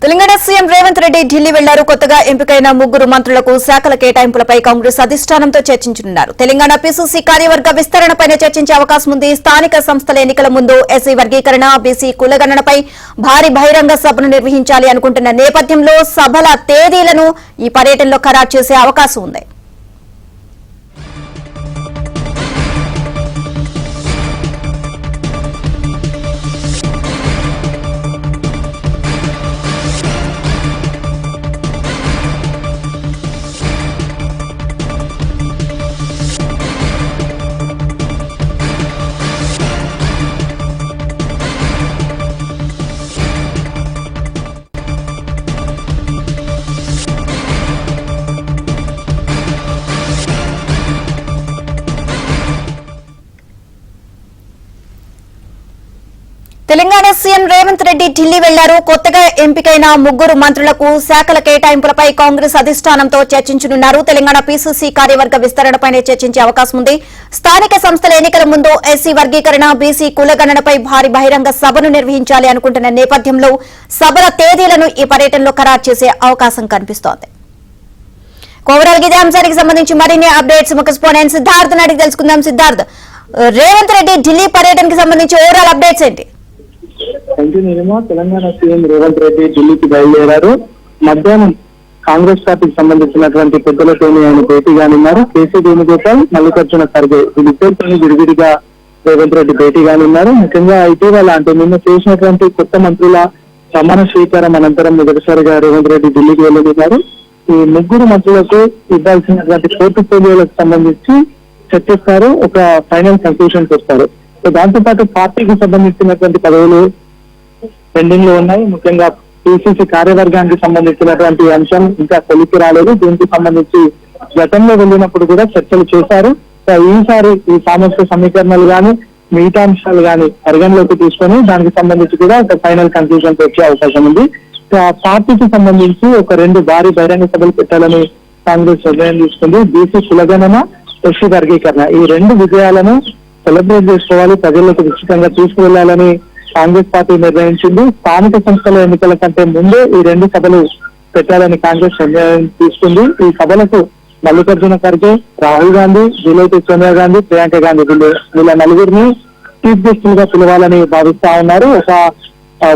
Telangana CM Revanth Reddy Delhi వెళ్లారు. కొత్తగా ఎంపికైన ముగ్గురు మంత్రులకు శాఖల కేటాయింపులపై కాంగ్రెస్ అధిష్టానంతో చర్చించనున్నారు. తెలంగాణ పీసీసీ కార్యవర్గ విస్తరణపై చర్చించే అవకాశం ఉంది. స్థానిక సంస్థల ఎన్నికల ముందు ఎస్సీ వర్గీకరణ, బీసీ కులగణనపై భారీ బహిరంగ సభను నిర్వహించాలి అనుకుంటున్న నేపథ్యంలో సభల తేదీలను ఈ పర్యటనలో ఖరారు చేసే అవకాశం ఉంది. తెలంగాణ సీఎం రేవంత్ రెడ్డి ఢిల్లీ వెళ్లారు. కొత్తగా ఎంపికైన ముగ్గురు మంత్రులకు శాఖల కేటాయింపులపై కాంగ్రెస్ అధిష్టానంతో చర్చించనున్నారు. తెలంగాణ పీసీసీ కార్యవర్గ విస్తరణపై చర్చించే అవకాశం ఉంది. స్థానిక సంస్థల ఎన్నికల ముందు ఎస్సీ వర్గీకరణ, బీసీ కులగణనపై భారీ బహిరంగ సభను నిర్వహించాలి అనుకుంటున్న నేపథ్యంలో సభల తేదీలను ఈ పర్యటనలో ఖరారు చేసే అవకాశం కనిపిస్తోంది. ఓవరాల్ ఇదే అంశానికి సంబంధించి మరిన్ని అప్డేట్స్ మా కరెస్పాండెంట్ సిద్ధార్థ్ అడిగి తెలుసుకుందాం. సిద్ధార్థ్, రేవంత్ రెడ్డి ఢిల్లీ పర్యటనకు సంబంధించి ఓవరాల్ అప్డేట్స్ ఏంటి? తెలంగాణ సీఎం రేవంత్ రెడ్డి ఢిల్లీకి బయలుదేరారు. మధ్యాహ్నం కాంగ్రెస్ పార్టీకి సంబంధించినటువంటి పెద్దలతో ఆయన భేటీ కానున్నారు. కేసీ వేణుగోపాల్, మల్లికార్జున ఖర్గే వీళ్ళిద్దరితో విడివిడిగా రేవంత్ రెడ్డి భేటీ కానున్నారు. ముఖ్యంగా ఇటీవల అంటే నిన్న చేసినటువంటి కొత్త మంత్రుల ప్రమాణ స్వీకారం అనంతరం మొదటిసారిగా రేవంత్ రెడ్డి ఢిల్లీకి వెళ్ళనున్నారు. ఈ ముగ్గురు మంత్రులకు ఇవ్వాల్సినటువంటి పోర్ట్ఫోలియోలకు సంబంధించి చర్చిస్తారు, ఒక ఫైనల్ కన్క్లూషన్కి వస్తారు. దాంతో పాటు పార్టీకి సంబంధించినటువంటి పదవులు పెండింగ్ లో ఉన్నాయి. ముఖ్యంగా పీసీసీ కార్యవర్గానికి సంబంధించినటువంటి అంశం ఇంకా కొలిక్కి రాలేదు. దీనికి సంబంధించి గతంలో వెళ్ళినప్పుడు కూడా చర్చలు చేశారు. ఈసారి ఈ సామర్థ్య సమీకరణలు కానీ మిగతా అంశాలు కానీ పరిగణలోకి తీసుకొని దానికి సంబంధించి కూడా ఒక ఫైనల్ కన్క్లూజన్ వచ్చే అవకాశం ఉంది. పార్టీకి సంబంధించి ఒక 2 భారీ బహిరంగ సభలు పెట్టాలని కాంగ్రెస్ నిర్ణయం తీసుకుంది. బీసీ కులగణన, ఎస్సీ వర్గీకరణ ఈ 2 విజయాలను సెలబ్రేట్ చేసుకోవాలి, ప్రజలకు విస్తృతంగా తీసుకువెళ్లాలని కాంగ్రెస్ పార్టీ నిర్ణయించింది. స్థానిక సంస్థల ఎన్నికల కంటే ముందే ఈ 2 సభలు పెట్టాలని కాంగ్రెస్ నిర్ణయం తీసుకుంది. ఈ సభలకు మల్లికార్జున ఖర్గే, రాహుల్ గాంధీ, ఢిల్లీ సోనియా గాంధీ, ప్రియాంక గాంధీ వీళ్ళ నలుగురిని చీఫ్ గెస్టులుగా పిలవాలని భావిస్తా ఉన్నారు. ఒక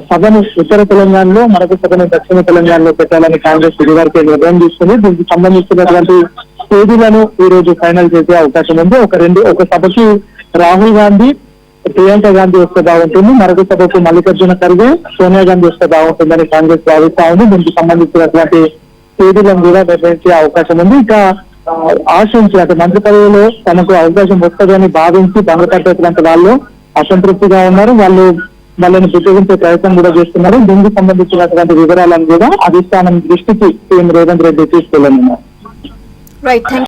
సభను ఉత్తర తెలంగాణలో, మరొక సభను దక్షిణ తెలంగాణలో పెట్టాలని కాంగ్రెస్ ఇదివరకే నిర్ణయం తీసుకుంది. దీనికి సంబంధించినటువంటి తేదీలను ఈ రోజు ఫైనల్ చేసే అవకాశం ఉంది. ఒక సభకి రాహుల్ గాంధీ, ప్రియాంక గాంధీ వస్తే బాగుంటుంది, మరొక సభకు మల్లికార్జున ఖర్గే, సోనియా గాంధీ వస్తే బాగుంటుందని కాంగ్రెస్ భావిస్తా ఉంది. దీనికి సంబంధించినటువంటి తేదీలను కూడా నిర్ణయించే అవకాశం ఉంది. ఇక ఆశించి అంటే మంత్రి పదవిలో తనకు అవకాశం వస్తుందని భావించి బంధపట్టేటువంటి వాళ్ళు అసంతృప్తిగా ఉన్నారు. వాళ్ళని బుద్ధించే ప్రయత్నం కూడా చేస్తున్నారు. దీనికి సంబంధించినటువంటి వివరాలను కూడా అధిష్టానం దృష్టికి సీఎం రేవంత్ రెడ్డి తీసుకెళ్లనున్నారు.